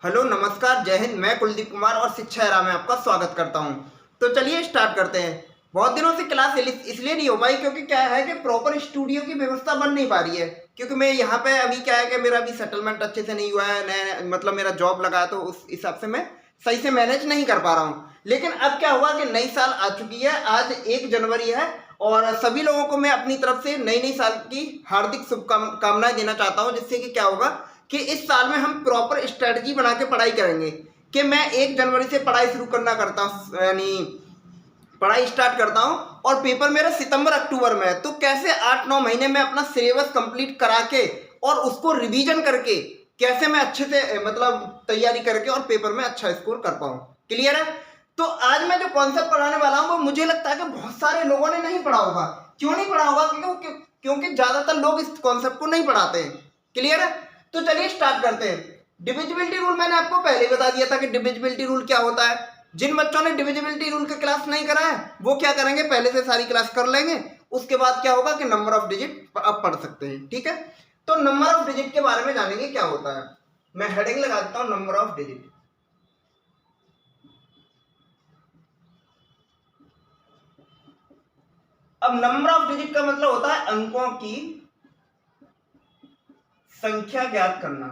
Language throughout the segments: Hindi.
हेलो नमस्कार जय हिंद। मैं कुलदीप कुमार और शिक्षा एरा में आपका स्वागत करता हूं। तो चलिए स्टार्ट करते हैं। बहुत दिनों से क्लास इसलिए नहीं हो पाई क्योंकि क्या है कि प्रॉपर स्टूडियो की व्यवस्था बन नहीं पा रही है। क्योंकि मैं यहाँ पे अभी क्या है कि मेरा अभी सेटलमेंट अच्छे से नहीं हुआ है, नया मतलब मेरा जॉब लगा है, तो उस हिसाब से मैं सही से मैनेज नहीं कर पा रहा हूँ। लेकिन अब क्या हुआ कि नई साल आ चुकी है, आज 1 जनवरी है और सभी लोगों को मैं अपनी तरफ से नई नई साल की हार्दिक शुभकामनाएं देना चाहता हूँ। जिससे कि क्या होगा कि इस साल में हम प्रॉपर स्ट्रेटजी बना के पढ़ाई करेंगे। कि मैं 1 जनवरी से पढ़ाई शुरू करना करता हूँ, यानी पढ़ाई स्टार्ट करता हूँ और पेपर मेरा सितंबर अक्टूबर में है। तो कैसे 8-9 महीने में अपना सिलेबस कंप्लीट करा के और उसको रिवीजन करके कैसे मैं अच्छे से मतलब तैयारी करके और पेपर में अच्छा स्कोर कर पाऊँ। क्लियर है? तो आज मैं जो कॉन्सेप्ट पढ़ाने वाला हूँ वो मुझे लगता है कि बहुत सारे लोगों ने नहीं पढ़ा होगा। क्यों नहीं पढ़ा होगा? क्योंकि ज्यादातर लोग इस कॉन्सेप्ट को नहीं पढ़ाते हैं। क्लियर है? तो चलिए स्टार्ट करते हैं। डिविजिबिलिटी रूल मैंने आपको पहले ही बता दिया था कि डिविजिबिलिटी रूल क्या होता है। जिन बच्चों ने डिविजिबिलिटी रूल का क्लास नहीं करा है वो क्या करेंगे, पहले से सारी क्लास कर लेंगे। उसके बाद क्या होगा कि नंबर ऑफ डिजिट आप पढ़ सकते हैं। ठीक है? तो नंबर ऑफ डिजिट के बारे में जानेंगे क्या होता है। मैं हेडिंग लगा देता हूं, नंबर ऑफ डिजिट। अब नंबर ऑफ डिजिट का मतलब होता है अंकों की संख्या ज्ञात करना।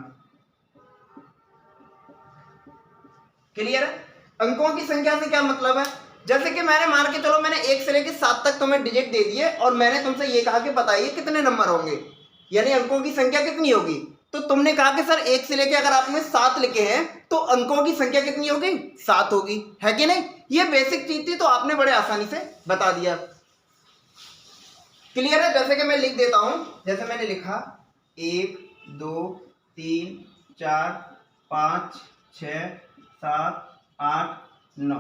क्लियर है? अंकों की संख्या से क्या मतलब है? जैसे कि मैंने मान के चलो मैंने 1 से लेकर 7 तक तुम्हें डिजिट दे दिए और मैंने तुमसे ये कहा कि बताइए कितने नंबर होंगे, यानी अंकों की संख्या कितनी होगी। तो तुमने कहा कि सर 1 से लेकर अगर आपने 7 लिखे हैं तो अंकों की संख्या कितनी होगी, 7 होगी। है कि नहीं? ये बेसिक चीज थी तो आपने बड़े आसानी से बता दिया। क्लियर है? जैसे कि मैं लिख देता हूं, जैसे मैंने लिखा 1 2 3 4 5 6 7 8 9।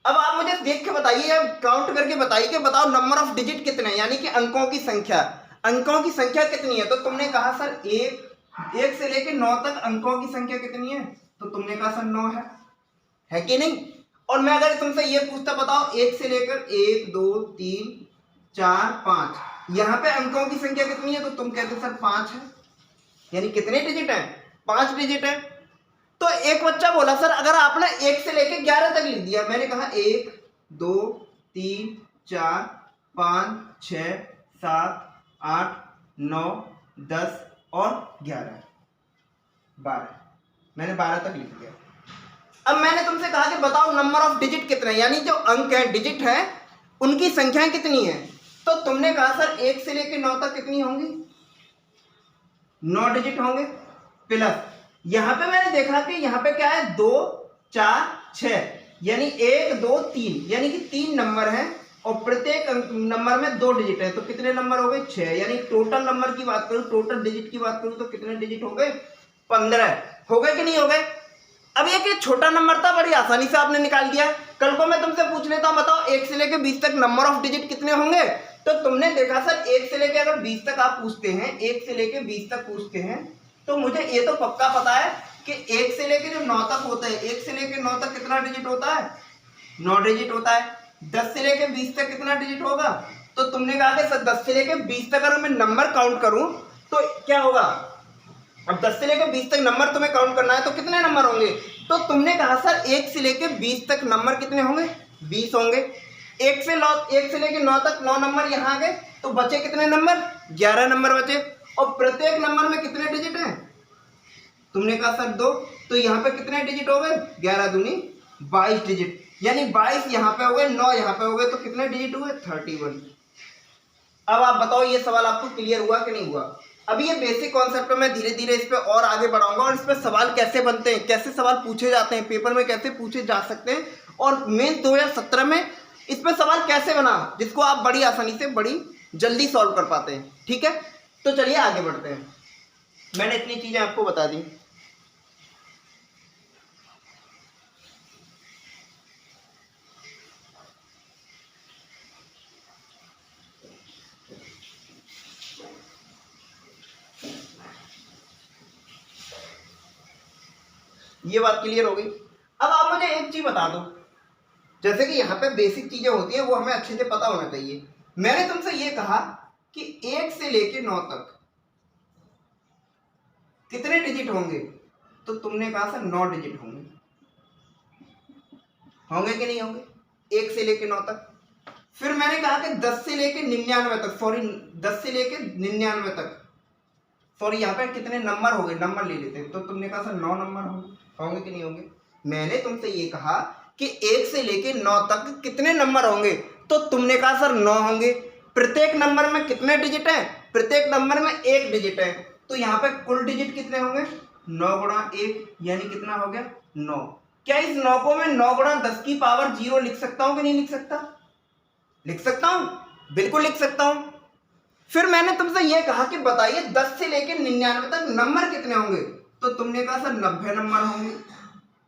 अब आप मुझे देख के बताइए, काउंट करके बताइए कि बताओ नंबर ऑफ डिजिट कितने हैं, यानी कि अंकों की संख्या। अंकों की संख्या कितनी है? तो तुमने कहा सर एक से लेकर 9 तक अंकों की संख्या कितनी है? तो तुमने कहा सर 9 है कि नहीं? और मैं अगर तुमसे ये पूछता बताओ 1 से लेकर 1 2 3 4 5, यहां पे अंकों की संख्या कितनी है? तो तुम कहते सर 5 है। यानी कितने डिजिट है? 5 डिजिट है। तो एक बच्चा बोला सर अगर आपने 1 से लेकर 11 तक लिख दिया, मैंने कहा 1 2 3 4 5 6 7 8 9 10 और 11 12, मैंने 12 तक लिख दिया। अब मैंने तुमसे कहा कि बताओ नंबर ऑफ डिजिट कितने हैं, यानी जो अंक है डिजिट है उनकी संख्याएं कितनी है। तो तुमने कहा सर 1 से लेकर 9 तक कितनी होंगी, 9 डिजिट होंगे। प्लस यहां पे मैंने देखा कि यहां पे क्या है 2 4 6, यानी 1 2 3, यानी कि 3 नंबर है और प्रत्येक नंबर में 2 डिजिट है। तो कितने नंबर हो गए? 6। यानी टोटल नंबर की बात करूं, टोटल डिजिट की बात करूं तो कितने डिजिट हो गए? 15 हो गए कि नहीं हो गए? अब ये कि छोटा नंबर था, बड़ी आसानी से आपने निकाल दिया। कल को मैं तुमसे पूछ लेता हूं बताओ 1 से लेकर 20 तक नंबर ऑफ डिजिट कितने होंगे। तो तुमने देखा सर 1 से लेकर अगर 20 तक आप पूछते हैं, 1 से लेकर 20 तक पूछते हैं, तो मुझे ये तो पक्का पता है कि 1 से लेकर जो 9 तक होता है, 1 से लेकर 9 तक कितना डिजिट होता है? 9 डिजिट होता है। 10 से लेकर 20 तक कितना डिजिट होगा? तो तुमने कहा कि सर 10 से लेकर 20 तक अगर मैं नंबर काउंट करूं तो क्या होगा? अब 10 से लेकर 20 तक नंबर तुम्हें काउंट करना है तो कितने नंबर होंगे? तो तुमने कहा सर 1 से लेकर 20 तक नंबर कितने होंगे? 20 होंगे। 1 से लेकर 9 तक 9 नंबर यहां आ गए, तो बचे कितने नंबर? 11 नंबर बचे। और प्रत्येक नंबर में कितने डिजिट हैं? तुमने कहा सर 2, तो यहाँ पे कितने डिजिट हो गए? 11 दूनी 22 डिजिट, यानी 22 यहाँ पे हो गए, 9 यहाँ पे हो गए, तो कितने डिजिट हुए? 31। अब आप बताओ ये सवाल आपको क्लियर हुआ कि नहीं हुआ? अभी ये बेसिक कॉन्सेप्ट मैं धीरे धीरे इस पे और आगे बढ़ाऊंगा और इस पे सवाल कैसे बनते हैं, कैसे सवाल पूछे जाते हैं, पेपर में कैसे पूछे जा सकते हैं और मेन 2017 में इस पे सवाल कैसे बना जिसको आप बड़ी आसानी से बड़ी जल्दी सॉल्व कर पाते हैं। ठीक है? तो चलिए आगे बढ़ते हैं। मैंने इतनी चीजें आपको बता दी। ये बात क्लियर हो गई। अब आप मुझे एक चीज बता दो, जैसे कि यहाँ पे बेसिक चीजें होती है वो हमें अच्छे से पता होना चाहिए। मैंने तुमसे ये कहा कि 1 से लेके 9 तक कितने डिजिट होंगे, तो तुमने कहा सर 9 डिजिट होंगे। होंगे कि नहीं होंगे? 1 से लेके 9 तक। फिर मैंने कहा कि 10 से लेके 99 तक, सॉरी 10 से लेके 99 तक, सॉरी यहाँ पे कितने नंबर हो गए, नंबर ले लेते हैं। तो तुमने कहा सर 9 नंबर होंगे। होंगे कि नहीं होंगे? मैंने तुमसे ये कहा कि 1 से लेके 9 तक कितने नंबर होंगे, तो तुमने कहा सर 9 होंगे। प्रत्येक नंबर में कितने डिजिट हैं? प्रत्येक नंबर में 1 डिजिट है। तो यहाँ पे कुल डिजिट कितने होंगे? 9 गुणा 1 यानी कितना हो गया? 9। क्या इस 9 को मैं 9 गुणा 10 की पावर 0 लिख सकता हूँ कि नहीं लिख सकता? लिख सकता हूँ, बिल्कुल लिख सकता हूँ। फिर मैंने तुमसे यह कहा कि बताइए 10 से लेकर 99 तक नंबर कितने होंगे, तो तुमने कहा सर 90 नंबर होंगे।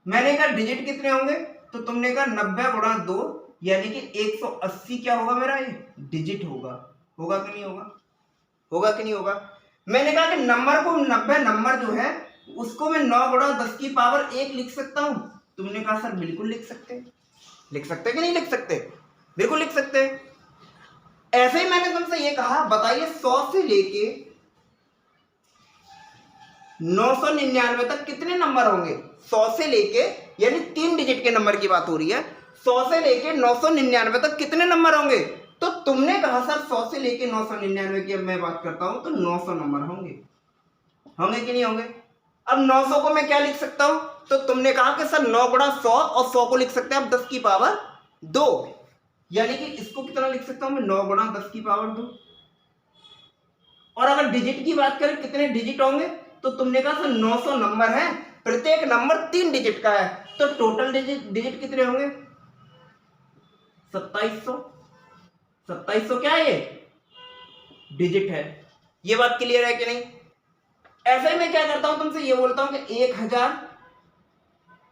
मैंने कहा डिजिट कितने होंगे, तो तुमने कहा 90 गुणा 2 यानी कि 180 क्या होगा मेरा? ये डिजिट होगा। होगा कि नहीं होगा? होगा कि नहीं होगा? मैंने कहा कि नंबर को 90 नंबर जो है उसको मैं 9 गुणा 10 की पावर 1 लिख सकता हूं। तुमने कहा सर बिल्कुल लिख सकते हैं। लिख सकते कि नहीं लिख सकते? बिल्कुल लिख सकते हैं। ऐसे ही मैंने तुमसे ये कहा बताइए 100 से लेके 999 तक कितने नंबर होंगे? 100 से लेके, यानी 3 डिजिट के नंबर की बात हो रही है, 100 से लेके 999 तक कितने नंबर होंगे? तो तुमने कहा सर 100 से लेके 999 की अब मैं बात करता हूं तो 900 नंबर होंगे। होंगे कि नहीं होंगे? अब 900 को मैं क्या लिख सकता हूं? तो तुमने कहा कि सर 9 गुणा 100, और 100 को लिख सकते हैं आप 10 की पावर 2, यानी कि इसको कितना लिख सकता हूं मैं? 9 गुणा 10 की पावर 2। और अगर डिजिट की बात करें कितने डिजिट होंगे, तो तुमने कहा सर 900 नंबर है, प्रत्येक नंबर 3 डिजिट का है, तो टोटल डिजिट कितने होंगे? 2700। 2700 क्या है? ये डिजिट है। ये बात क्लियर है कि नहीं? ऐसे ही मैं क्या करता हूं तुमसे ये बोलता हूं कि 1000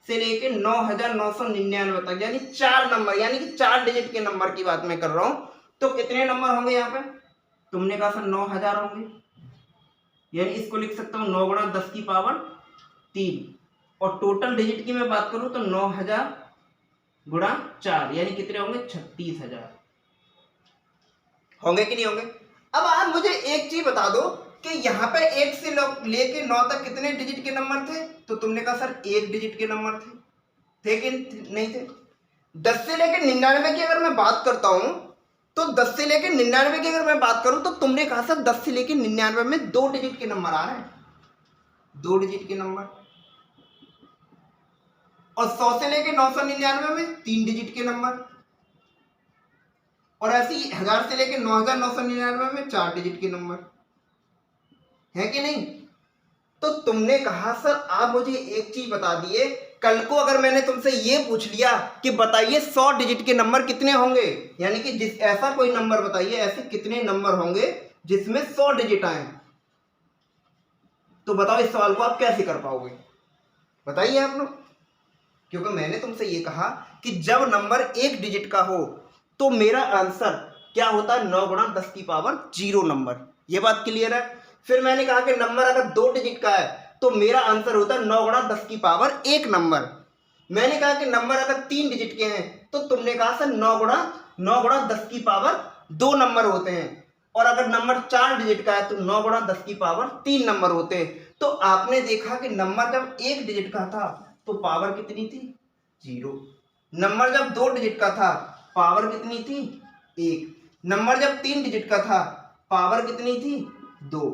से लेके 9999 तक, यानी 4 नंबर, यानी कि 4 डिजिट के नंबर की बात मैं कर रहा हूं, तो कितने नंबर होंगे यहाँ पे? तुमने कहा सर 9000 होंगे, यानी इसको लिख सकता हूं 9 गुणा 10 की पावर 3, और टोटल डिजिट की मैं बात करूं तो 9000 गुणा 4 यानी कितने होंगे? 36000। होंगे कि नहीं होंगे? अब आप मुझे एक चीज बता दो कि यहाँ पे 1 से लेके 9 तक कितने डिजिट के नंबर थे? तो तुमने कहा सर 1 डिजिट के नंबर थे कि नहीं थे? 10 से लेके 99 की अगर मैं बात करता हूं, तो 10 से लेके 99 की अगर मैं बात करूं, तो तुमने कहा सर 10 से लेके 99 में 2 डिजिट के नंबर आ रहे हैं, 2 डिजिट के नंबर। और 100 से लेके 999 में 3 डिजिट के नंबर, और ऐसे ही 1000 से लेके 9999 में 4 डिजिट के नंबर, है कि नहीं? तो तुमने कहा सर आप मुझे एक चीज बता दिए, कल को अगर मैंने तुमसे ये पूछ लिया कि बताइए 100 डिजिट के नंबर कितने होंगे, यानी कि जिस ऐसा कोई नंबर बताइए, ऐसे कितने नंबर होंगे जिसमें 100 डिजिट आए, तो बताओ इस सवाल को आप कैसे कर पाओगे? बताइए आप लोग। क्योंकि मैंने तुमसे ये कहा कि जब नंबर 1 डिजिट का हो तो मेरा आंसर क्या होता है? 9 गुणा 10 की पावर 0 नंबर। ये बात क्लियर है? फिर मैंने कहा कि नंबर अगर 2 डिजिट का है तो मेरा आंसर होता है 9 गुणा 10 की पावर 1 नंबर। मैंने कहा कि नंबर अगर 3 डिजिट के हैं तो तुमने कहा सर 9 गुणा 10 की पावर 2 नंबर होते हैं, और अगर नंबर 4 डिजिट का है तो 9 गुणा 10 की पावर 3 नंबर होते हैं। तो आपने देखा कि नंबर जब 1 डिजिट का था तो पावर कितनी थी? 0। नंबर जब 2 डिजिट का था पावर कितनी थी? 1। नंबर जब 3 डिजिट का था पावर कितनी थी? 2।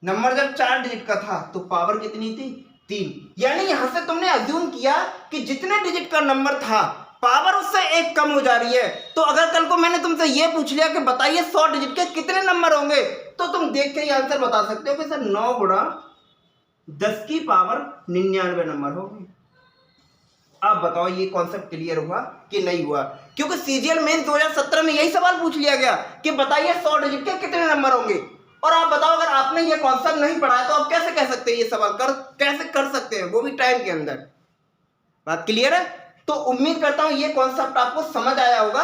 नंबर जब 4 डिजिट का था तो पावर कितनी थी? 3। यानी यहां से तुमने अज्यूम किया कि जितने डिजिट का नंबर था पावर उससे 1 कम हो जा रही है। तो अगर कल को मैंने तुमसे यह पूछ लिया कि बताइए 100 डिजिट के कितने नंबर होंगे, तो तुम देख के ही आंसर बता सकते हो कि सर 9 गुणा 10 की पावर 99 नंबर होंगे। आप बताओ ये कॉन्सेप्ट क्लियर हुआ कि नहीं हुआ? क्योंकि सीजीएल मेंस 2017 में यही सवाल पूछ लिया गया कि बताइए 100 डिजिट के कितने नंबर होंगे। और आप बताओ अगर आपने ये कॉन्सेप्ट नहीं पढ़ा है तो आप कैसे कह सकते हैं ये सवाल कैसे कर सकते हैं, वो भी टाइम के अंदर? बात क्लियर है? तो उम्मीद करता हूं ये कॉन्सेप्ट आपको समझ आया होगा।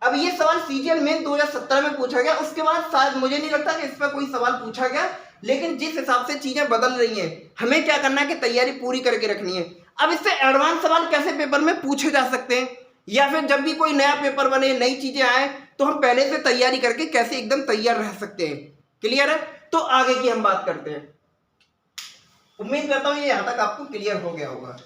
अब ये सवाल सीजीएल मेंस 2017 में पूछा गया, उसके बाद शायद मुझे नहीं लगता कि इस पर कोई सवाल पूछा गया, लेकिन जिस हिसाब से चीजें बदल रही हैं हमें क्या करना है कि तैयारी पूरी करके रखनी है। अब इससे एडवांस सवाल कैसे पेपर में पूछे जा सकते हैं, या फिर जब भी कोई नया पेपर बने, नई चीजें आए, तो हम पहले से तैयारी करके कैसे एकदम तैयार रह सकते हैं। क्लियर है? तो आगे की हम बात करते हैं। उम्मीद करता हूं ये यहां तक आपको क्लियर हो गया होगा।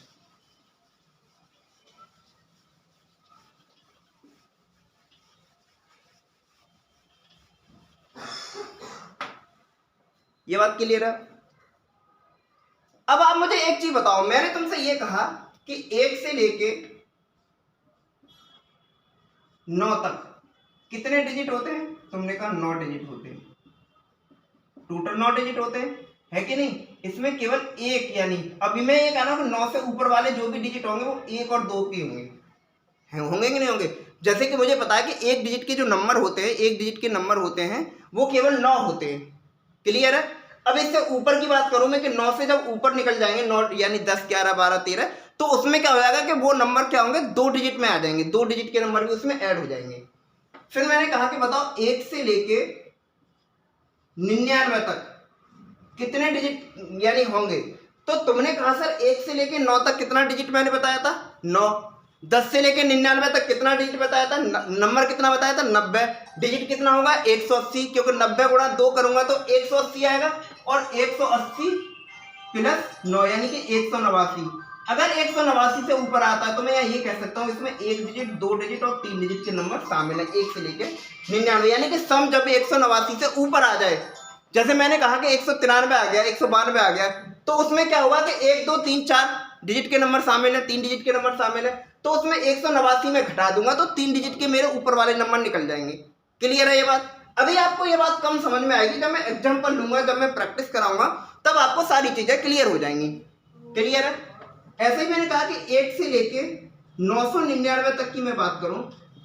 ये बात क्लियर है। अब आप मुझे एक चीज बताओ, मैंने तुमसे ये कहा कि 1 से लेके 9 तक कितने डिजिट होते हैं? तुमने कहा 9 डिजिट होते हैं। टोटल 9 डिजिट होते हैं, है कि नहीं? इसमें केवल एक, यानी अभी मैं ये कह रहा हूं कि 9 से ऊपर वाले जो भी डिजिट होंगे वो 1 और 2 के होंगे, होंगे कि नहीं होंगे? जैसे कि मुझे पता है कि एक डिजिट के जो नंबर होते हैं, एक डिजिट के नंबर होते हैं वो केवल 9 होते हैं। क्लियर है? अब इससे ऊपर की बात करूं मैं कि 9 से जब ऊपर निकल जाएंगे, 9 यानी 10, 11, 12, 13, तो उसमें क्या हो जाएगा कि वो नंबर क्या होंगे? 2 डिजिट में आ जाएंगे, 2 डिजिट के नंबर भी उसमें ऐड हो जाएंगे। फिर मैंने कहा कि बताओ 1 से लेके 99 तक कितने डिजिट यानी होंगे? तो तुमने कहा सर 1 से लेके 9 तक कितना डिजिट मैंने बताया था? 9। 10 से लेके 99 तक कितना डिजिट बताया था? नंबर कितना बताया था? 90। डिजिट कितना होगा? 180, क्योंकि 90 गुणा 2 करूंगा तो 180 आएगा, और 180 प्लस 9 यानी कि 189। अगर 189 से ऊपर आता है तो मैं ये कह सकता हूँ इसमें 1 डिजिट, 2 डिजिट और 3 डिजिट के नंबर शामिल है, 1 से लेके 99, यानी कि सम जब 189 से ऊपर आ जाए, जैसे मैंने कहा कि 193 आ गया, 192 आ गया, तो उसमें क्या होगा कि 1, 2, 3, 4 डिजिट के नंबर शामिल है, 3 डिजिट के नंबर शामिल है, तो उसमें 189 में घटा दूंगा तो 3 डिजिट के मेरे ऊपर वाले नंबर निकल जाएंगे। क्लियर है ये बात? अभी आपको ये बात कम समझ में आएगी, जब मैं एग्जाम्पल लूंगा, जब मैं प्रैक्टिस कराऊंगा, तब आपको सारी चीजें क्लियर हो जाएंगी। क्लियर है? ऐसे ही मैंने कहा कि 1 से लेके 999 तक की मैं बात करूं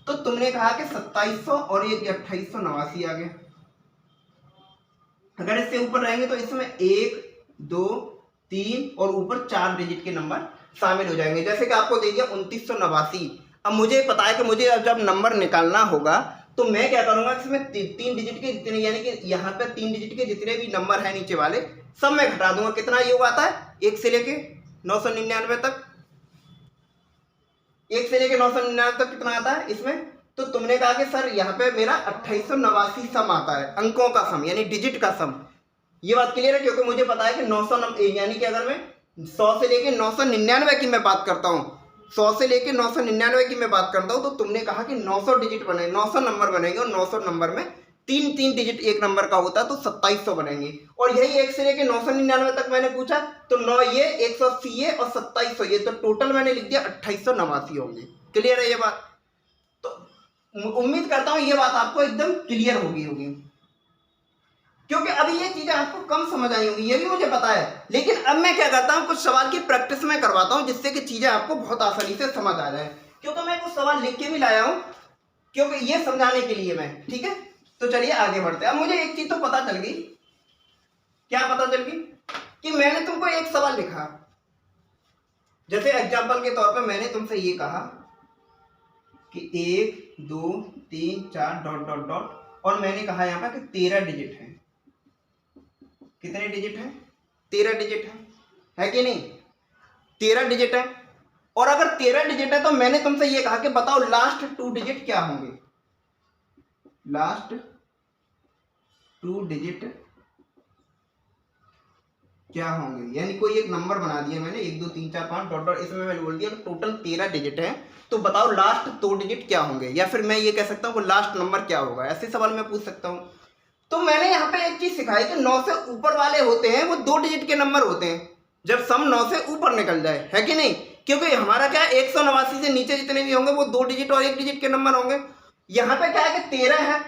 तो तुमने कहा कि 2700 और ये 2889 आ गया। अगर इससे ऊपर रहेंगे तो इसमें 1, 2, 3 और ऊपर 4 डिजिट के नंबर शामिल हो जाएंगे। जैसे कि आपको दे दिया 2989। अब मुझे पता है कि मुझे अब जब नंबर निकालना होगा तो मैं क्या करूंगा, इसमें 3 डिजिट के जितने, यानी कि यहाँ पे 3 डिजिट के जितने भी नंबर हैं नीचे वाले, सब मैं घटा दूंगा। कितना योग आता है? 1 से लेके 999 तक, 1 से लेके 999 तक कितना आता है इसमें? तो तुमने कहा कि सर यहाँ पे मेरा 2889 सम आता है, अंकों का सम यानी डिजिट का सम। ये बात क्लियर है? क्योंकि मुझे पता है कि 900 यानी कि अगर मैं 100 से लेके 999 की मैं बात करता हूँ, 100 से लेके 999 की मैं बात करता हूँ, तो तुमने कहा कि 900 डिजिट बने, 900 नंबर बनेंगे, और 900 नंबर में 3 डिजिट एक नंबर का होता है, तो 2700 बनेंगे। और यही 1 से लेके 999 तक मैंने पूछा, तो 9 ये, 180 ये और 2700 ये, तो टोटल मैंने लिख दिया 2889 होंगे। क्लियर है ये बात? तो उम्मीद करता हूं ये बात आपको एकदम क्लियर होगी, क्योंकि अभी ये चीजें आपको कम समझ आई होंगी, ये भी मुझे पता है, लेकिन अब मैं क्या करता हूं, कुछ सवाल की प्रैक्टिस में करवाता हूं, जिससे कि चीजें आपको बहुत आसानी से समझ आ जाए। क्योंकि मैं कुछ सवाल लिख के भी लाया हूं, क्योंकि ये समझाने के लिए मैं, ठीक है? तो चलिए आगे बढ़ते हैं। अब मुझे एक चीज तो पता चल गई। क्या पता चल गई? कि मैंने तुमको एक सवाल लिखा, जैसे एग्जाम्पल के तौर पर मैंने तुमसे ये कहा कि 1, 2, 3, 4 डॉट डॉट डॉट, और मैंने कहा यहाँ पर कि 13 डिजिट है। कितने डिजिट है? 13 डिजिट है कि नहीं? 13 डिजिट है। और अगर 13 डिजिट है तो मैंने तुमसे ये कहा कि बताओ लास्ट 2 डिजिट क्या होंगे? लास्ट 2 डिजिट क्या होंगे? यानी कोई एक नंबर बना दिया मैंने, 1, 2, 3, 4, 5 डॉट डॉट, इसमें मैंने बोल दिया टोटल 13 डिजिट है, तो बताओ लास्ट 2 डिजिट क्या होंगे? या फिर मैं ये कह सकता हूँ वो लास्ट नंबर क्या होगा? ऐसे सवाल मैं पूछ सकता हूँ। तो मैंने यहाँ पे एक चीज सिखाई कि 9 से ऊपर वाले होते हैं वो 2 डिजिट के नंबर होते हैं, जब सम 9 से ऊपर निकल जाए, है कि नहीं? क्योंकि हमारा क्या है, 189 से नीचे जितने भी होंगे वो 2 डिजिट और 1 डिजिट के नंबर होंगे। यहाँ पे क्या है कि 13 है,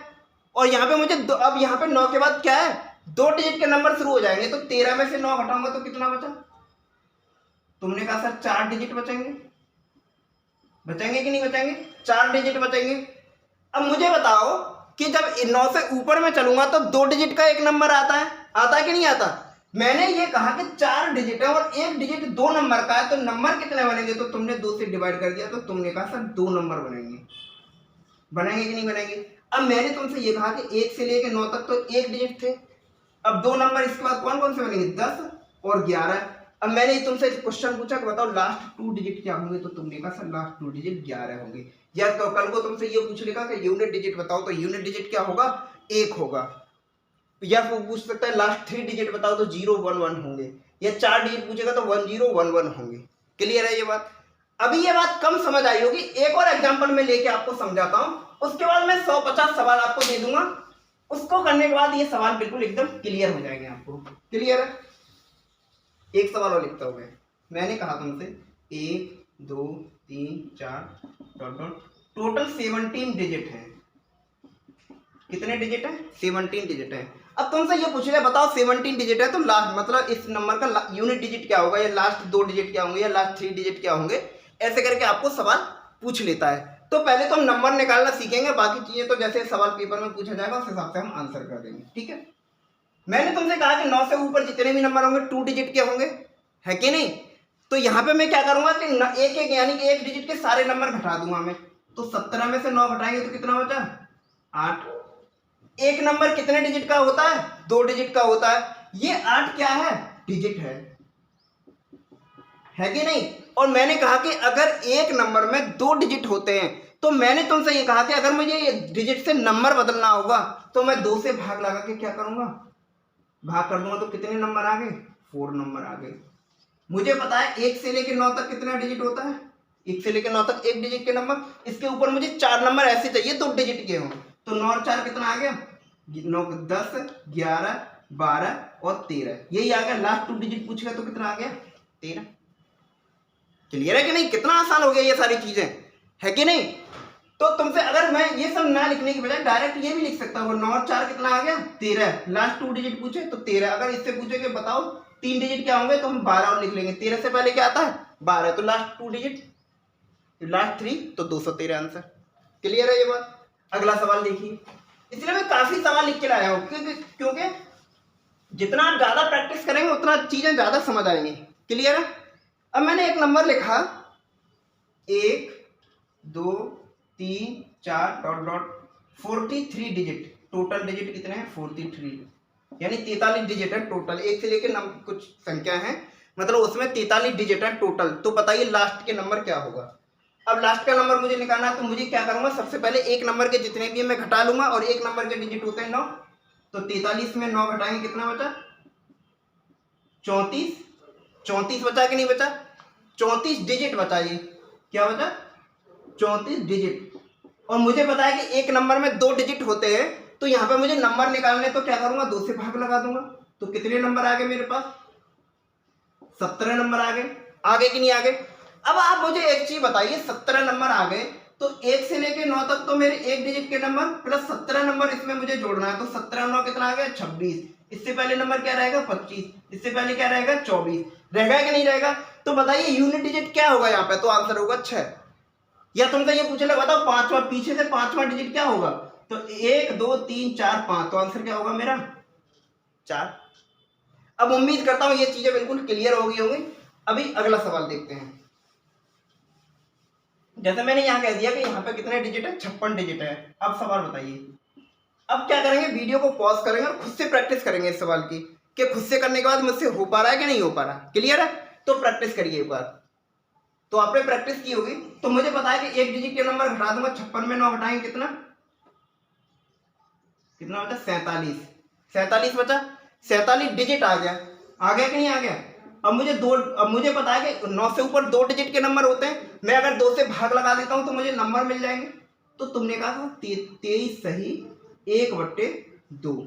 और यहाँ पे मुझे अब यहाँ पे 9 के बाद क्या है, 2 डिजिट के नंबर शुरू हो जाएंगे, तो 13 में से 9 घटाऊंगा तो कितना बचा? तुमने कहा सर 4 डिजिट बचेंगे। बचेंगे कि नहीं बचेंगे? 4 डिजिट बचेंगे। अब मुझे बताओ कि जब 9 से ऊपर में चलूंगा तो 2 डिजिट का एक नंबर आता है कि नहीं आता? मैंने ये कहा कि 4 डिजिट है और 1 डिजिट 2 नंबर का है, तो नंबर कितने बनेंगे? तो तुमने 2 से डिवाइड कर दिया, तो तुमने कहा सर 2 नंबर बनेंगे। बनेंगे कि नहीं बनेंगे? अब मैंने तुमसे ये कहा कि 1 से लेके 9 तक तो 1 डिजिट थे, अब 2 नंबर इसके बाद कौन कौन से बनेंगे? 10 और 11। अब मैंने तुमसे क्वेश्चन पूछा कि बताओ लास्ट 2 डिजिट क्या होंगे, तो तुमने कहा सर लास्ट 2 डिजिट 11 होंगे। या तो कल को तुमसे ये पूछ लेगा कि यूनिट डिजिट बताओ, तो यूनिट डिजिट क्या होगा? 1 होगा। या वो पूछ सकता है लास्ट 3 डिजिट बताओ, तो 0, 1, 1 होंगे। या 4 डिजिट पूछेगा तो 1011 होंगे। क्लियर है ये बात? अभी ये बात कम समझ आई होगी, एक और एग्जांपल में लेके आपको समझाता हूं, उसके बाद मैं 150 सवाल आपको दे दूंगा, उसको करने के बाद ये सवाल बिल्कुल एकदम क्लियर हो जाएंगे आपको। क्लियर है? एक सवाल और लिखता हूं मैंने कहा तुमसे 1 2 3 4 डॉट डॉट टोटल 17 डिजिट है। कितने डिजिट है? 17 डिजिट है। अब तुमसे ये पूछ लिया बताओ 17 डिजिट है तो लास्ट मतलब इस नंबर का यूनिट डिजिट क्या होगा, या लास्ट 2 डिजिट क्या होंगे, या लास्ट 3 डिजिट क्या होंगे, ऐसे करके आपको सवाल पूछ लेता है। तो पहले तो हम नंबर निकालना सीखेंगे, बाकी चीजें तो जैसे सवाल पेपर में पूछा जाएगा उस हिसाब से हम आंसर कर देंगे। ठीक है? मैंने तुमसे कहा कि 9 से ऊपर जितने भी नंबर होंगे 2 डिजिट के होंगे, है कि नहीं? तो यहाँ पे मैं क्या करूंगा कि एक एक यानी कि 1 डिजिट के सारे नंबर घटा दूंगा मैं। तो 17 में से 9 घटाएंगे तो कितना बचा? 8। एक नंबर कितने डिजिट का होता है? 2 डिजिट का होता है। ये 8 क्या है? डिजिट है कि नहीं? और मैंने कहा कि अगर एक नंबर में 2 डिजिट होते हैं तो मैंने तुमसे ये कहा कि अगर मुझे ये डिजिट से नंबर बदलना होगा तो मैं 2 से भाग लगा के क्या करूंगा? भाग कर दूंगा। तो कितने नंबर आ गए? 4 नंबर आ गए। मुझे पता है 1 से लेकर 9 तक कितना डिजिट होता है? 1 से लेकर 9 तक 1 डिजिट के नंबर। इसके ऊपर मुझे 4 नंबर ऐसे चाहिए 2 डिजिट के हों। तो 9 और 4 कितना आ गया? 9 10 11 12 और 13, यही आ गया। लास्ट 2 डिजिट पूछेगा तो कितना आ गया? 13। क्लियर है कि नहीं? कितना आसान हो गया ये सारी चीजें, है कि नहीं? तो तुमसे अगर मैं ये सब ना लिखने की बजाय डायरेक्ट ये भी लिख सकता हूँ। 9 और 4 कितना आ गया? 13। लास्ट 2 डिजिट पूछे तो 13। अगर इससे पूछे कि बताओ 3 डिजिट क्या होंगे तो हम 12 और लिख लेंगे। 13 से पहले क्या आता है? 12। तो लास्ट 2 डिजिट, लास्ट 3 तो 213 आंसर। क्लियर है ये बात? अगला सवाल देखिए। इसलिए मैं काफी सवाल लिख के लाया हूँ क्योंकि जितना आप ज्यादा प्रैक्टिस करेंगे उतना चीजें ज्यादा समझ आएंगी। क्लियर है? अब मैंने एक नंबर लिखा 1 2 3 4 dot dot 43 digit. Total digit कितने हैं? 43, यानी 43 डिजिट है टोटल। 1 से लेकर कुछ संख्या है, मतलब उसमें 43 डिजिट है टोटल। तो बताइए लास्ट के नंबर क्या होगा? अब लास्ट का नंबर मुझे निकालना है तो मुझे क्या करूंगा? सबसे पहले एक नंबर के जितने भी मैं घटा लूंगा, और एक नंबर के डिजिट होते हैं 9। तो 43 में 9 घटाएंगे कितना बचा? 34। 34 बचा कि नहीं बचा? 34 डिजिट बचा। ये क्या बचा? 34 डिजिट। और मुझे पता है कि एक नंबर में 2 डिजिट होते हैं, तो यहाँ पे मुझे नंबर निकालने तो क्या करूंगा? 2 से भाग लगा दूंगा। तो कितने नंबर आ गए मेरे पास? 17 नंबर आ गए। आगे कि नहीं आ गए? अब आप मुझे एक चीज बताइए, 17 नंबर आ गए तो 1 से लेके 9 तक तो मेरे 1 डिजिट के नंबर प्लस 17 नंबर इसमें मुझे जोड़ना है। तो 17 9 कितना आ गया? 26। इससे पहले नंबर क्या रहेगा? 25। इससे पहले क्या रहेगा? 24। रहेगा कि नहीं रहेगा? तो बताइए यूनिट डिजिट क्या होगा यहाँ पे? तो आंसर होगा 6। या तुमसे ये पूछे लगा बताओ पांचवा, पीछे से पांचवा डिजिट क्या होगा? तो 1 2 3 4 5, तो आंसर क्या होगा मेरा? 4। अब उम्मीद करता हूं ये चीजें बिल्कुल क्लियर हो गई होंगी। अभी अगला सवाल देखते हैं। जैसे मैंने यहाँ कह दिया कि यहाँ पे कितने डिजिट है? 56 डिजिट है। अब सवाल बताइए। अब क्या करेंगे? वीडियो को पॉज करेंगे और खुद से प्रैक्टिस करेंगे इस सवाल की, कि खुद से करने के बाद मुझसे हो पा रहा है कि नहीं हो पा रहा। क्लियर है? तो प्रैक्टिस करिए एक बार। तो आपने प्रैक्टिस की होगी। तो मुझे पता है कि 1 डिजिट के नंबर घटा दूंगा। 56 में 9 घटाएंगे कितना? कितना बचा? 47। 47 बचा। 47 डिजिट आ गया। आ गया कि नहीं आ गया? अब मुझे पता है कि 9 से ऊपर 2 डिजिट के नंबर होते हैं। मैं अगर 2 से भाग लगा देता हूं तो मुझे नंबर मिल जाएंगे। तो तुमने कहा 23 सही 1/2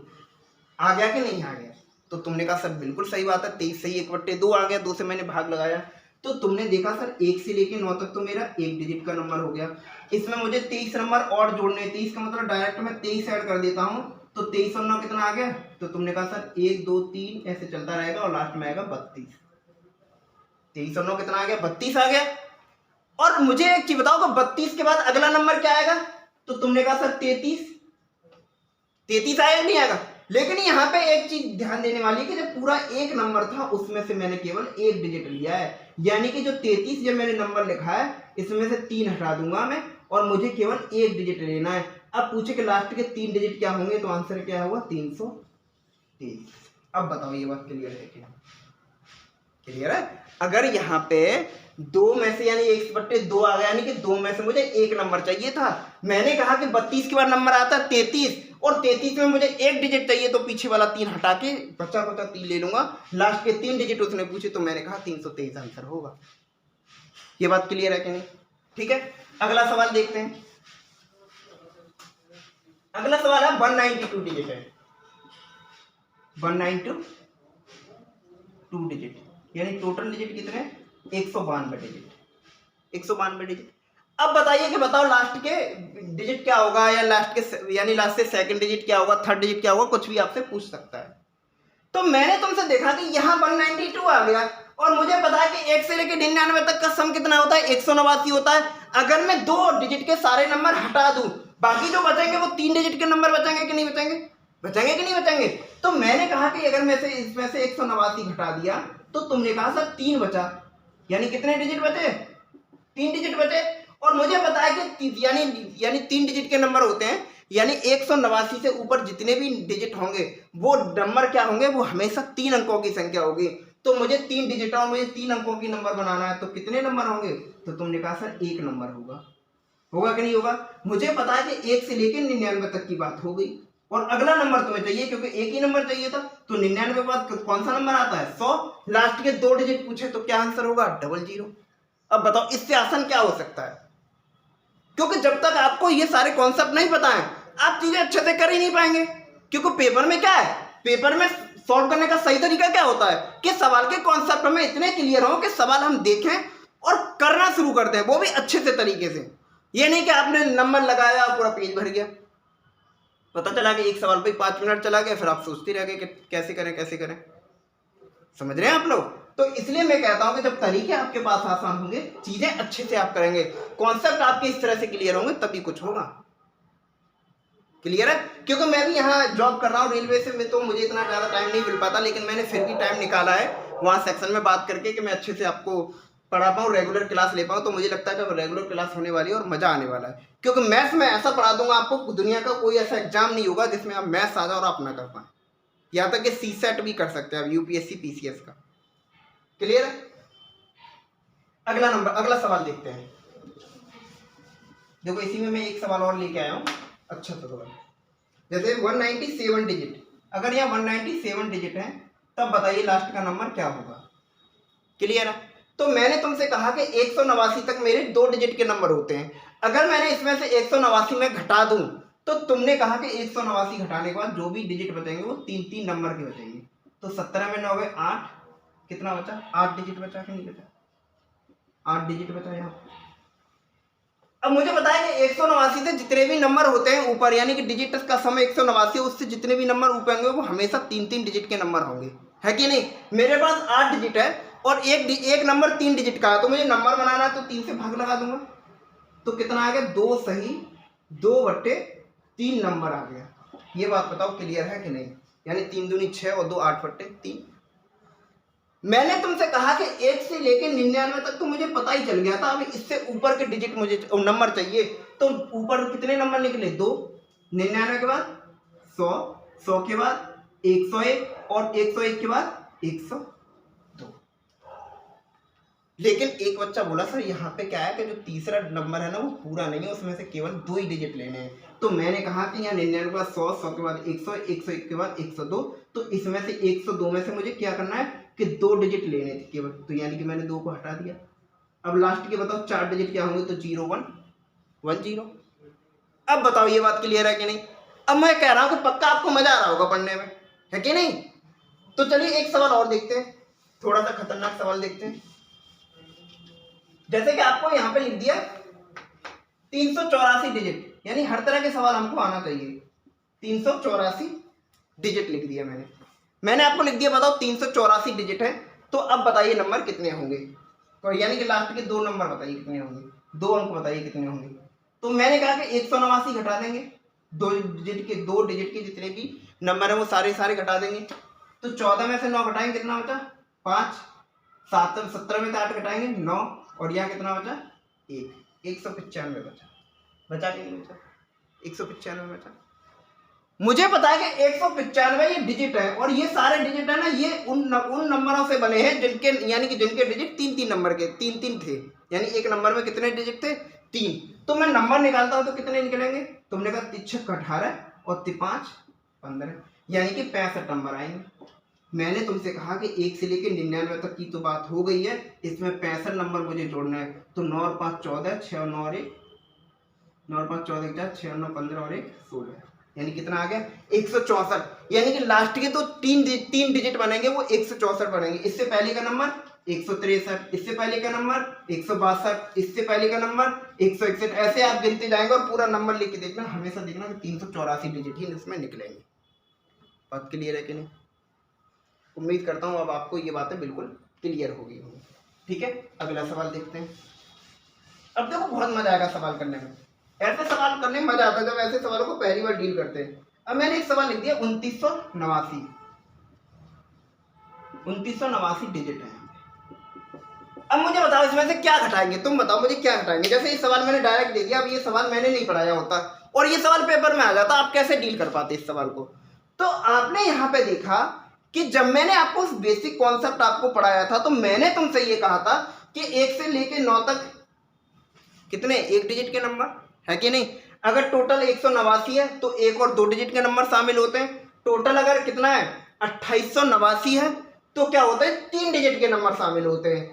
आ गया कि नहीं आ गया? तो तुमने कहा सर बिल्कुल सही बात है, 23 सही 1/2 आ गया। 2 से मैंने भाग लगाया तो तुमने देखा सर 1 से लेके 9 तक तो मेरा 1 डिजिट का नंबर हो गया। इसमें मुझे 23 नंबर और जोड़ने, 23 का मतलब डायरेक्ट मैं 23 ऐड कर देता हूँ। तो 23 और 9 कितना आ गया? तो तुमने कहा सर 1 2 3 ऐसे चलता रहेगा और लास्ट में आएगा 32। 23 और 9 कितना आ गया? 32 आ गया। और मुझे एक चीज बताओ कि 32 के बाद अगला नंबर क्या आएगा? तो तुमने कहा सर 33। 33 आएगा नहीं आएगा? लेकिन यहाँ पे एक चीज ध्यान देने वाली है कि जब पूरा एक नंबर था उसमें से मैंने केवल 1 डिजिट लिया है, यानी कि जो 33 जब मैंने नंबर लिखा है इसमें से 3 हटा दूंगा मैं और मुझे केवल 1 डिजिट लेना है। अब पूछे कि लास्ट के 3 डिजिट क्या होंगे, तो आंसर क्या हुआ? 323। अब बताओ ये बात क्लियर है क्या? क्लियर है? अगर यहाँ पे 2 में से यानी 1/2 आ गया, यानी कि 2 में से मुझे 1 नंबर चाहिए था। मैंने कहा कि 32 के बाद नंबर आता है 33 और 33 में मुझे एक डिजिट चाहिए, तो पीछे वाला 3 हटा के बचा 3 ले लूंगा। लास्ट के 3 डिजिट उसने पूछे तो मैंने कहा 323 आंसर होगा। ये बात क्लियर है कि नहीं? ठीक है, अगला सवाल देखते हैं। अगला सवाल है 192 डिजिट है, 192 डिजिट, यानी टोटल डिजिट कितने? 192 डिजिट, 192 डिजिट। अब बताइए कि बताओ लास्ट के डिजिट क्या होगा, या लास्ट के यानी लास्ट से सेकंड डिजिट क्या होगा, थर्ड डिजिट क्या होगा, कुछ भी आपसे पूछ सकता है। तो मैंने तुमसे देखा कि यहाँ 192 आ गया, और मुझे पता है कि 1 से लेकर 99 तक का सम कितना होता है? 189 होता है। अगर मैं 2 डिजिट के सारे नंबर हटा दूं, बाकी जो बचेंगे वो 3 डिजिट के नंबर बचेंगे कि नहीं बचेंगे? बचेंगे कि नहीं बचेंगे? तो मैंने कहा कि अगर मैं से इसमें से 189 घटा दिया, तो तुमने कहा सर 3 बचा, यानी कितने डिजिट बचे? 3 डिजिट बचे। और मुझे पता है कि यानी 3 डिजिट के नंबर होते हैं, यानी 189 से ऊपर जितने भी डिजिट होंगे वो नंबर क्या होंगे? वो हमेशा 3 अंकों की संख्या होगी। तो मुझे 3 डिजिट और मुझे 3 अंकों की नंबर बनाना है, तो कितने नंबर होंगे? तो तुमने कहा सर 1 नंबर होगा। होगा कि नहीं होगा? मुझे पता है कि 1 से लेकर 99 तक की बात हो गई, और अगला नंबर तुम्हें चाहिए क्योंकि एक ही नंबर चाहिए था। तो 99 के बाद कौन सा नंबर आता है? 100। लास्ट के 2 डिजिट पूछे तो क्या आंसर होगा? 00। अब बताओ इससे आसान क्या हो सकता है? क्योंकि जब तक आपको ये सारे कॉन्सेप्ट नहीं पता है, आप चीजें अच्छे से कर ही नहीं पाएंगे। क्योंकि पेपर में क्या है, पेपर में सॉल्व करने का सही तरीका क्या होता है कि सवाल के कॉन्सेप्ट हमें इतने क्लियर हो कि सवाल हम देखें और करना शुरू करते हैं, वो भी अच्छे से तरीके से। ये नहीं कि आपने नंबर लगाया पूरा पेज भर गया, पता चला कि एक सवाल पे 5 मिनट चला गया, फिर आप सोचते रह गए कि कैसे करें कैसे करें। समझ रहे हैं आप लोग? तो इसलिए मैं कहता हूं कि जब तरीके आपके पास आसान होंगे, चीजें अच्छे से आप करेंगे, कॉन्सेप्ट आपके इस तरह से क्लियर होंगे, तभी कुछ होगा। क्लियर है? क्योंकि मैं भी यहाँ जॉब कर रहा हूँ रेलवे से, में तो मुझे इतना ज्यादा टाइम नहीं मिल पाता, लेकिन मैंने फिर भी टाइम निकाला है वहाँ सेक्शन में बात करके कि मैं अच्छे से आपको पढ़ा पाऊँ, रेगुलर क्लास ले पाऊँ। तो मुझे लगता है कि रेगुलर क्लास होने वाली है और मजा आने वाला है, क्योंकि मैथ्स में ऐसा पढ़ा दूंगा आपको, दुनिया का कोई ऐसा एग्जाम नहीं होगा जिसमें आप मैथ्स आ जाओ और आप ना कर पाए। यहाँ तक कि CSET भी कर सकते हैं आप, UPSC PCS का। क्लियर है? अगला सवाल देखते हैं। देखो इसी में मैं एक सवाल और लेके आया हूँ, अच्छा सा सवाल। जैसे 197 डिजिट, अगर यहाँ 197 डिजिट है, तब बताइए लास्ट का नंबर क्या होगा? क्लियर है? तो मैंने तुमसे कहा कि 189 तक मेरे 2 डिजिट के नंबर होते हैं। अगर मैंने इसमें से 189 में घटा दूं, तो तुमने कहा कि 189 घटाने के बाद जो भी डिजिट बचेंगे वो 3 नंबर के बचेंगे। तो 17 में 9 गए 8, कितना बचा? 8 डिजिट बचा कि नहीं बचा? 8 डिजिट बचा यहाँ। अब मुझे पता है कि 189 से जितने भी नंबर होते हैं ऊपर, यानी कि डिजिट का सम 189, उससे जितने भी नंबर ऊपर होंगे वो हमेशा 3 डिजिट के नंबर होंगे, है कि नहीं? मेरे पास 8 डिजिट है और एक नंबर 3 डिजिट का है, तो मुझे नंबर बनाना है तो 3 से भाग लगा दूंगा, तो कितना आ गया? 2 सही 2/3 नंबर आ गया। ये बात बताओ क्लियर है कि नहीं? यानी 3 दूनी 6 और 2 8/3। मैंने तुमसे कहा कि 1 से लेके 99 तक तो मुझे पता ही चल गया था, अब इससे ऊपर के डिजिट मुझे नंबर चाहिए। तो ऊपर कितने नंबर निकले? 2। 99 के बाद 100, 100 के बाद 101 और 101 के बाद 102। लेकिन एक बच्चा बोला सर यहाँ पे क्या है कि जो तीसरा नंबर है ना वो पूरा नहीं है, उसमें से केवल 2 ही डिजिट लेने हैं। तो मैंने कहा कि यहाँ 99 के बाद 100, 100 के बाद 100, 101 के बाद 102, तो इसमें से 102 में से मुझे क्या करना है कि 2 डिजिट लेने थे केवल, तो यानी कि मैंने 2 को हटा दिया। अब लास्ट के बताओ 4 डिजिट क्या होंगे? तो 0 1 1 0। अब बताओ ये बात क्लियर है कि नहीं? अब मैं कह रहा हूँ कि पक्का आपको मजा आ रहा होगा पढ़ने में, है कि नहीं? तो चलिए एक सवाल और देखते हैं, थोड़ा सा खतरनाक सवाल देखते हैं। जैसे कि आपको यहाँ पे लिख दिया 384 डिजिट, यानी हर तरह के सवाल हमको आना चाहिए। 384 डिजिट लिख दिया मैंने आपको लिख दिया, बताओ 384 डिजिट है, तो अब बताइए नंबर कितने होंगे? और यानी कि लास्ट के 2 नंबर बताइए कितने होंगे, 2 अंक बताइए कितने होंगे। तो मैंने कहा कि 189 घटा देंगे, 2 डिजिट के जितने भी नंबर है वो सारे घटा देंगे। तो 14 में से 9 घटाएंगे, कितना बचा? 5। 17 में से 8 घटाएंगे 9, और यहाँ कितना बचा? 1। 195 बचा कि नहीं बचा? 195 बचा। मुझे पता है कि 195 ये डिजिट है, और ये सारे डिजिट है ना, ये उन नंबरों से बने हैं जिनके यानी कि जिनके डिजिट 3 नंबर के 3 थे, यानी एक नंबर में कितने डिजिट थे? 3। तो मैं नंबर निकालता हूं तो कितने निकलेंगे? तुमने कहा 6 18 और 5 15, यानी कि 65 नंबर आएंगे। मैंने तुमसे कहा कि 1 से लेकर 99 तक की तो बात हो गई है, इसमें 65 नंबर मुझे जोड़ना है। तो 9 और 5 14, 6 और 9 और 1, 9 और 5 14 4, 6 और 9 15 और 1 16, यानी कितना आ गया 164। यानी कि लास्ट के तो तीन डिजिट बनेंगे, वो 164 बनेंगे। इससे पहले का नंबर 163, इससे पहले का नंबर 162, इससे पहले का नंबर 161। ऐसे आप गिनते जाएंगे और पूरा नंबर लिख के देखना, हमेशा देखना कि 384 डिजिट ही इसमें निकलेंगे। बात क्लियर है कि नहीं? उम्मीद करता हूँ अब आपको ये बातें बिल्कुल क्लियर हो गई होंगी। ठीक है, अगला सवाल देखते हैं। अब देखो बहुत मजा आएगा सवाल करने में, ऐसे सवाल करने में मजा आता है जब ऐसे सवालों को पहली बार डील करते हैं। अब मैंने एक सवाल लिख दिया 2989, 2989 डिजिट है। अब मुझे बताओ इसमें से क्या घटाएंगे, तुम बताओ मुझे क्या घटाएंगे। जैसे ये सवाल मैंने डायरेक्ट दे दिया, अब ये सवाल मैंने नहीं पढ़ाया होता और ये सवाल पेपर में आ जाता, आप कैसे डील कर पाते इस सवाल को? तो आपने यहाँ पे देखा कि जब मैंने आपको बेसिक कॉन्सेप्ट आपको पढ़ाया था तो मैंने तुमसे ये कहा था कि 1 से लेके 9 तक कितने एक डिजिट के नंबर है कि नहीं। अगर टोटल 189 है तो एक और 2 डिजिट के नंबर शामिल होते हैं। टोटल अगर कितना है 2889 है तो क्या होता है 3 डिजिट के नंबर शामिल होते हैं।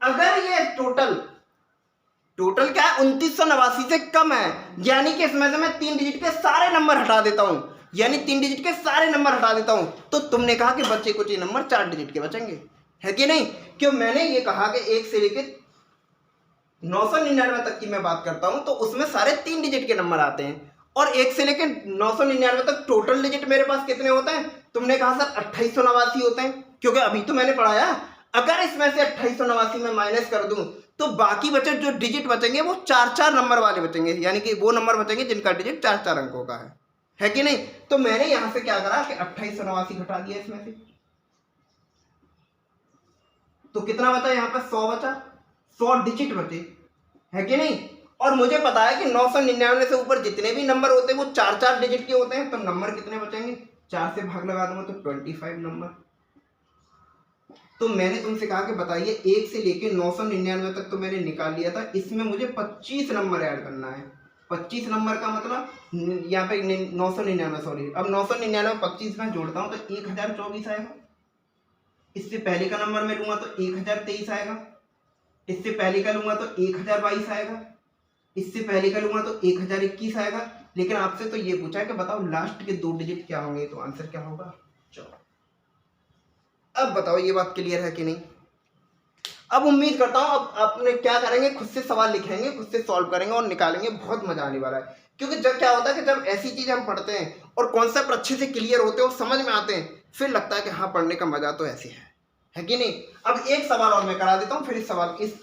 अगर ये टोटल क्या है 2989 से कम है, यानी कि इसमें से मैं 3 डिजिट के सारे नंबर हटा देता हूं, यानी 3 डिजिट के सारे नंबर हटा देता हूं, तो तुमने कहा कि बच्चे कुछ ही नंबर 4 डिजिट के बचेंगे, है कि नहीं? क्यों मैंने ये कहा कि 1 से लेकर 999 तक की मैं बात करता हूं तो उसमें सारे 3 डिजिट के नंबर आते हैं, और 1 से लेकर 999 तक टोटल डिजिट मेरे पास कितने होते हैं? तुमने कहा सर 2889 होते हैं, क्योंकि अभी तो मैंने पढ़ाया अगर इसमें से 2889 में माइनस कर दूं तो बाकी बचे जो डिजिट बचेंगे वो 4-4 नंबर वाले बचेंगे, यानी कि वो नंबर बचेंगे जिनका डिजिट 4-4 अंकों का है कि नहीं? तो मैंने यहां से क्या करा कि 2889 घटा दिया इसमें से, तो कितना बचा यहाँ पे 100 बचा, 100 डिजिट बचे, है कि नहीं? और मुझे पता है कि 999 से ऊपर जितने भी नंबर होते हैं वो 4-4 डिजिट के होते हैं, तो नंबर कितने बचेंगे 4 से भाग लगा दूंगा तो 25 नंबर। तो मैंने तुमसे कहा कि बताइए 1 से लेके 999 तक तो मैंने निकाल लिया था, इसमें मुझे 25 नंबर ऐड करना है। 25 नंबर का मतलब यहाँ पे 999 सॉरी, अब 999 25 में जोड़ता हूँ तो 1024 आएगा। इससे पहले का नंबर मैं लूंगा तो 1023 आएगा, इससे पहले का लूंगा तो 1022 आएगा, इससे पहले का लूंगा तो 1021 आएगा। लेकिन आपसे तो ये पूछा है कि बताओ लास्ट के 2 डिजिट क्या होंगे, तो आंसर क्या होगा 4। अब बताओ ये बात क्लियर है कि नहीं? अब उम्मीद करता हूं अब आपने क्या करेंगे, खुद से सवाल लिखेंगे, खुद से सॉल्व करेंगे और निकालेंगे, बहुत मजा आने वाला है। क्योंकि जब क्या होता है कि जब ऐसी चीजें हम पढ़ते हैं और कॉन्सेप्ट अच्छे से क्लियर होते हैं और समझ में आते हैं, फिर लगता है कि हाँ पढ़ने का मजा तो ऐसे है कि नहीं? अब एक सवाल और मैं करा देता हूँ, फिर इस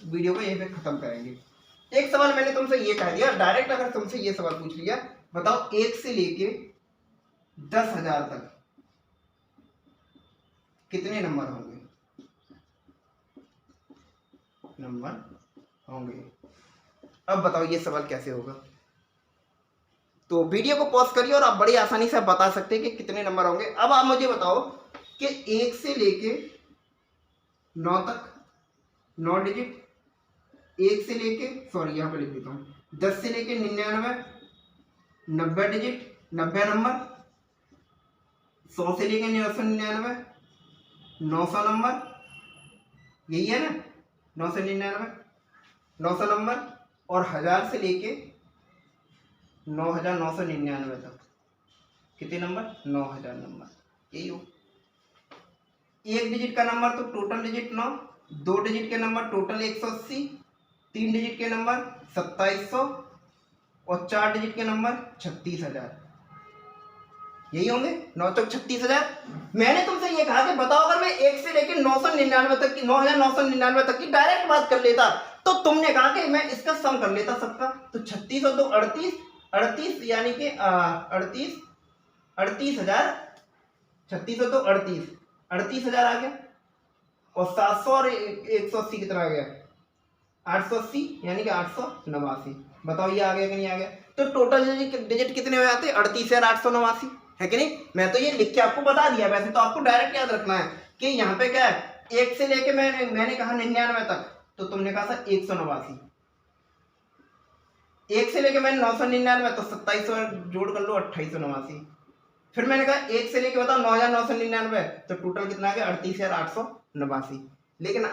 वीडियो को यहीं पे खत्म करेंगे। एक सवाल मैंने तुमसे ये कह दिया डायरेक्ट, अगर तुमसे ये सवाल पूछ लिया बताओ 1 से लेके 10,000 तक कितने नंबर होंगे? अब बताओ ये सवाल कैसे होगा? तो वीडियो को पॉज करिए और आप बड़ी आसानी से बता सकते हैं कि कितने नंबर होंगे। अब आप मुझे बताओ कि 1 से लेके 9 तक 9 डिजिट, 1 से लेके सॉरी यहाँ पे लिख देता हूँ 10 से लेके 99 90 डिजिट 90 नंबर, 100 से लेके 999 900 नंबर, यही है ना 900 नंबर, और 1000 से लेके 9999 तक कितने नंबर 9000 नंबर, यही हो। एक डिजिट का नंबर तो टोटल डिजिट 9, 2 डिजिट के नंबर टोटल 180, 3 डिजिट के नंबर 2700 और 4 डिजिट के नंबर 36,000, यही होंगे 9 चौक 36,000। मैंने तुमसे ये कहा कि बताओ अगर मैं 1 से लेकर 999 तक की 9,999 तक की डायरेक्ट बात कर लेता तो तुमने कहा कि मैं इसका सम कर लेता सबका, तो 36 और 2 38 यानी कि 38,000, 36 और 2 38,000 आ गया, और 700 और 180 कितना आ गया 880, यानी कि 889। बताओ ये आ गया कि नहीं आ गया? तो टोटल डिजिट कितने हो जाते 38,889, है कि नहीं? मैं तो ये लिख के आपको बता दिया, वैसे तो आपको डायरेक्ट याद रखना है कि यहाँ पे क्या है 1 से लेके मैंने कहा 99 तक, तो तुमने कहा था 189, एक से लेके मैंने 999 तो 2700 जोड़ कर लो 2889। फिर मैंने कहा एक से लेके बताओ 9999 तो टोटल कितना आ गया 38,889। लेकिन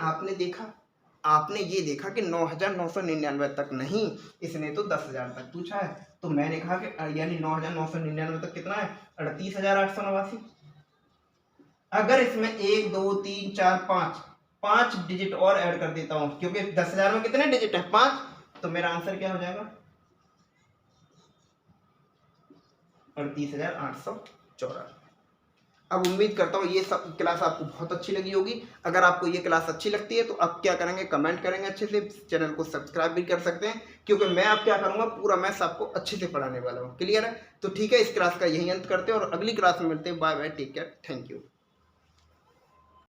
आपने ये देखा कि 9,999 तक नहीं, इसने तो 10,000 तक पूछा है। तो मैंने कहा कि यानी 9,999 तक कितना है 38,889। अगर इसमें 1 2 3 4 5 डिजिट और ऐड कर देता हूं, क्योंकि 10,000 में कितने डिजिट है 5, तो मेरा आंसर क्या हो जाएगा 38,854। अब उम्मीद करता हूँ ये सब क्लास आपको बहुत अच्छी लगी होगी। अगर आपको ये क्लास अच्छी लगती है तो आप क्या करेंगे, कमेंट करेंगे अच्छे से, चैनल को सब्सक्राइब भी कर सकते हैं, क्योंकि मैं अब क्या करूँगा पूरा मैथ्स आपको अच्छे से पढ़ाने वाला हूँ। क्लियर है? तो ठीक है, इस क्लास का यही अंत करते हैं और अगली क्लास में मिलते हैं। Bye bye, take care, thank you.